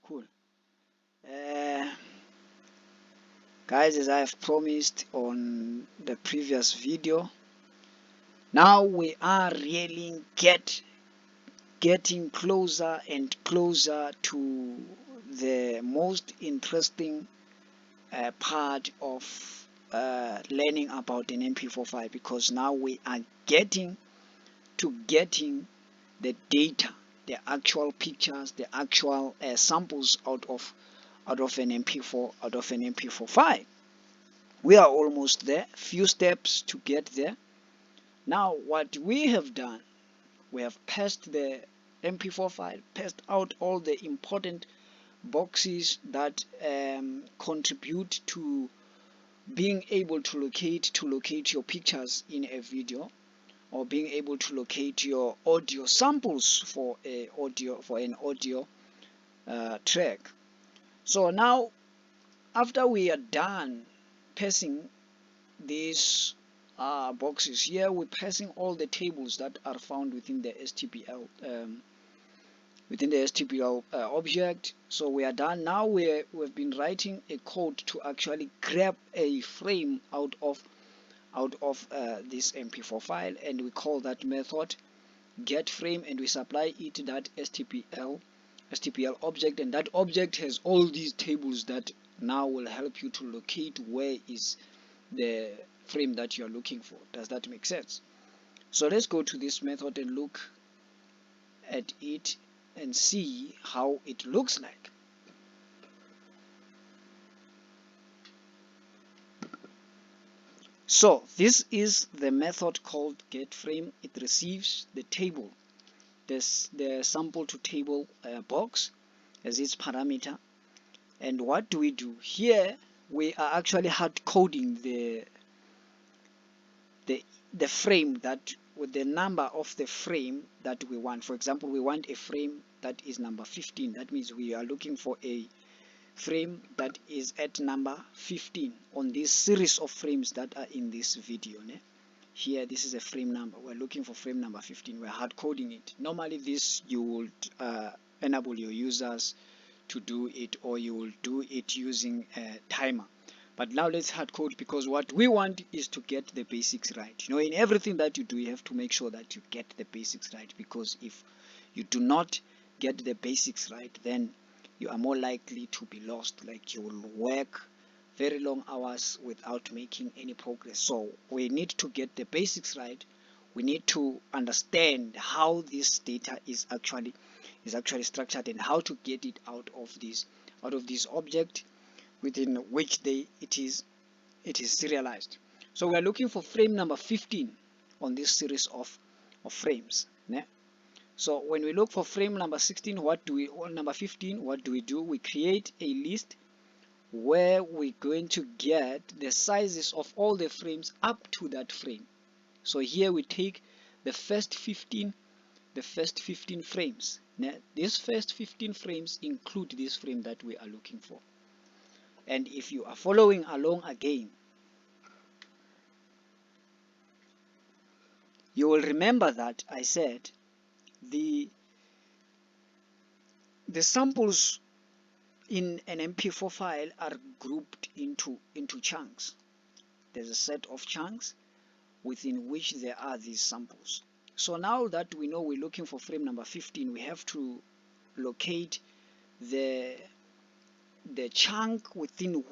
Cool. Guys, as I have promised on the previous video, now we are really getting closer and closer to the most interesting part of learning about an MP4 file, because now we are getting the data, the actual pictures, the actual samples out of an MP4 file. We are almost there, few steps to get there. Now what we have done, we have passed the MP4 file, passed out all the important boxes that contribute to being able to locate your pictures in a video, or being able to locate your audio samples for an audio track. So now, after we are done passing these boxes here, we're passing all the tables that are found within the STPL object. So we are done. Now we've been writing a code to actually grab a frame out of this MP4 file, and we call that method get frame, and we supply it that STPL object, and that object has all these tables that now will help you to locate where is the frame that you are looking for. Does that make sense? So let's go to this method and look at it and see how it looks like. So this is the method called getFrame. It receives the table, the sample to table box as its parameter. And what do we do here? We are actually hard coding the frame that with the number of the frame that we want. For example, we want a frame that is number 15. That means we are looking for a frame that is at number 15 on this series of frames that are in this video. Here, this is a frame number. We're looking for frame number 15. We're hard coding it. Normally, this you would enable your users to do it, or you will do it using a timer. But now let's hard code, because what we want is to get the basics right. In everything that you do, you have to make sure that you get the basics right, because if you do not get the basics right, then you are more likely to be lost. Like, you will work very long hours without making any progress. So we need to get the basics right. We need to understand how this data is actually structured, and how to get it out of this object within which it is serialized. So we are looking for frame number 15 on this series of frames. So when we look for frame number 15, what do we do? We create a list where we're going to get the sizes of all the frames up to that frame. So here we take the first 15 frames. Now, these first 15 frames include this frame that we are looking for. And if you are following along again, you will remember that I said the samples in an MP4 file are grouped into chunks. There's a set of chunks within which there are these samples. So now that we know we're looking for frame number 15, we have to locate the chunk within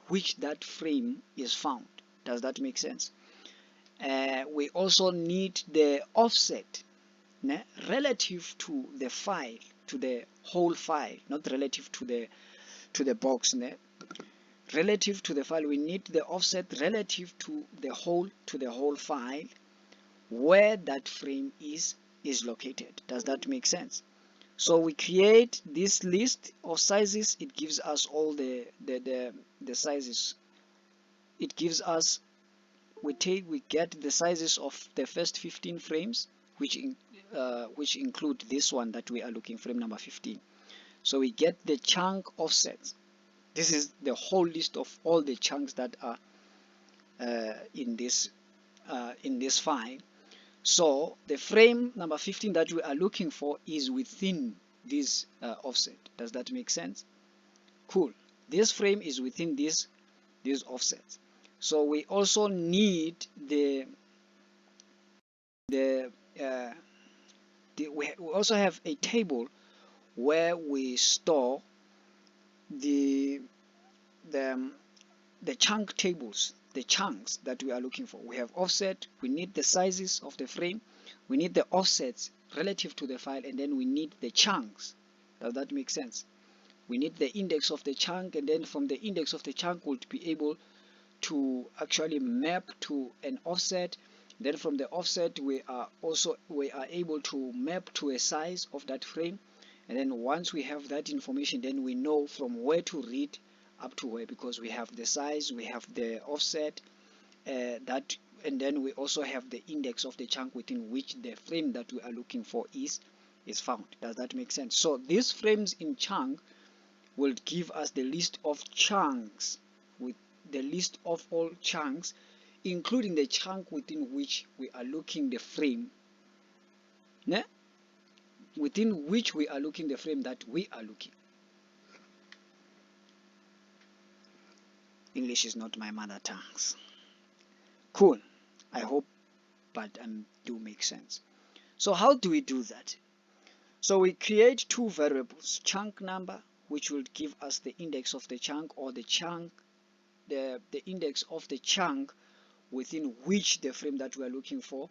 which that frame is found. Does that make sense? We also need the offset relative to the file, to the whole file, not relative to the box. Relative to the file, we need the offset relative to the whole file where that frame is located. Does that make sense? So we create this list of sizes. It gives us all the sizes. It gives us, we get the sizes of the first 15 frames, which include this one that we are looking, frame number 15. So we get the chunk offsets. This is the whole list of all the chunks that are in this file. So the frame number 15 that we are looking for is within this offset. Does that make sense? Cool. This frame is within these offsets. So we also need we also have a table where we store the the the chunk tables, the chunks that we are looking for. We have offset, we need the sizes of the frame, we need the offsets relative to the file, and then we need the chunks. Does that make sense? We need the index of the chunk, and then from the index of the chunk we'll be able to actually map to an offset. Then from the offset we are able to map to a size of that frame, and then once we have that information, then we know from where to read up to where, because we have the size, we have the offset, and then we also have the index of the chunk within which the frame that we are looking for is found. Does that make sense? So these frames in chunk will give us the list of chunks, with the list of all chunks, including the chunk within which we are looking the frame, within which we are looking the frame that we are looking. English is not my mother tongue. Cool. I hope but do make sense. So how do we do that? So we create two variables, chunk number, which will give us the index of the chunk, or the chunk, the index of the chunk within which the frame that we are looking for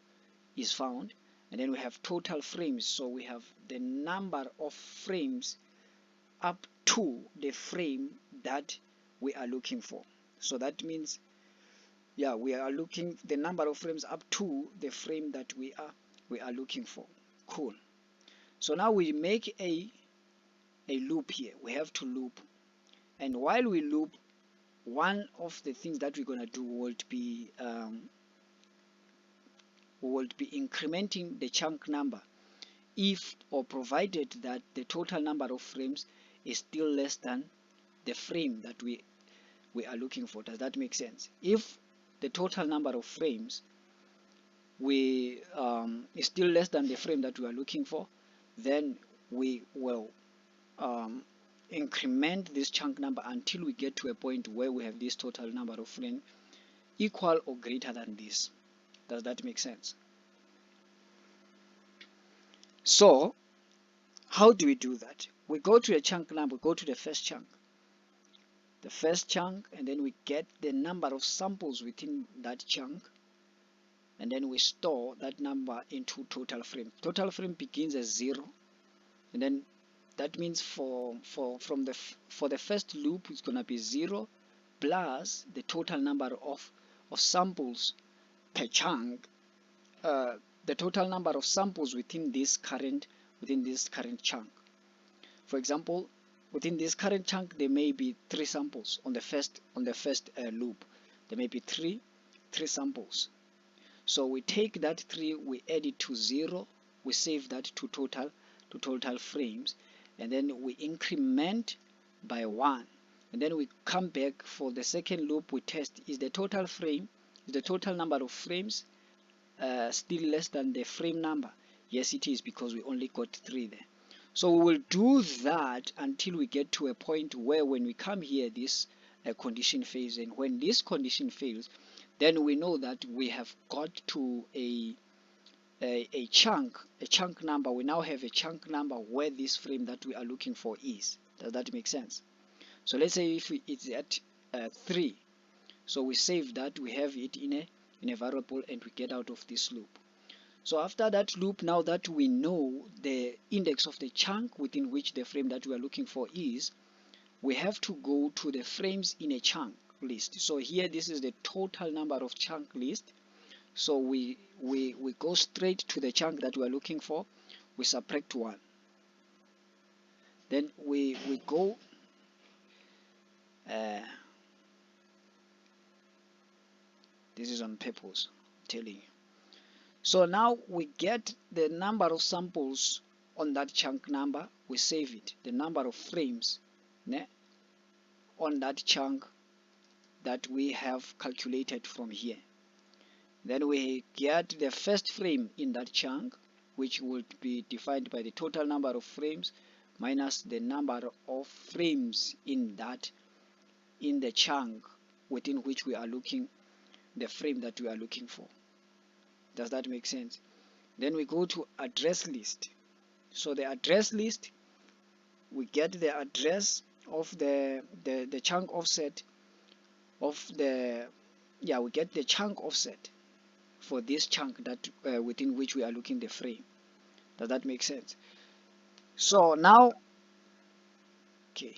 is found. And then we have total frames, so we have the number of frames up to the frame that we are looking for. So that means, yeah, we are looking the number of frames up to the frame that we are looking for. Cool. So now we make a loop here. We have to loop, and while we loop, one of the things that we're gonna do would be incrementing the chunk number if or provided that the total number of frames is still less than the frame that we are looking for. Does that make sense? If the total number of frames is still less than the frame that we are looking for, then we will increment this chunk number until we get to a point where we have this total number of frames equal or greater than this. Does that make sense? So how do we do that? We go to the chunk number, go to the first chunk, and then we get the number of samples within that chunk, and then we store that number into total frame. Total frame begins as 0, and then that means for the first loop it's gonna be 0 plus the total number of samples per chunk, the total number of samples within this current chunk. For example, within this current chunk there may be 3 samples on the first loop. There may be three samples. So we take that 3, we add it to 0, we save that to total frames, and then we increment by 1, and then we come back for the second loop. We test, is the total number of frames still less than the frame number? Yes, it is, because we only got 3 there. So we will do that until we get to a point where when we come here, this condition fails, and when this condition fails, then we know that we have got to a chunk number. We now have a chunk number where this frame that we are looking for is. Does that make sense? So let's say if it's at 3, so we save that, we have it in a variable, and we get out of this loop. So after that loop, now that we know the index of the chunk within which the frame that we are looking for is, we have to go to the frames in a chunk list. So here, this is the total number of chunk list. So we go straight to the chunk that we are looking for, we subtract 1, then we go this is on purpose, I'm telling you. So now we get the number of samples on that chunk number, we save it, the number of frames on that chunk that we have calculated from here. Then we get the first frame in that chunk, which would be defined by the total number of frames minus the number of frames in the chunk within which we are looking, the frame that we are looking for. Does that make sense? Then we go to address list. So the address list, we get the address of the chunk offset of the, yeah, we get the chunk offset for this chunk that within which we are looking the frame. Does that make sense? So now, okay,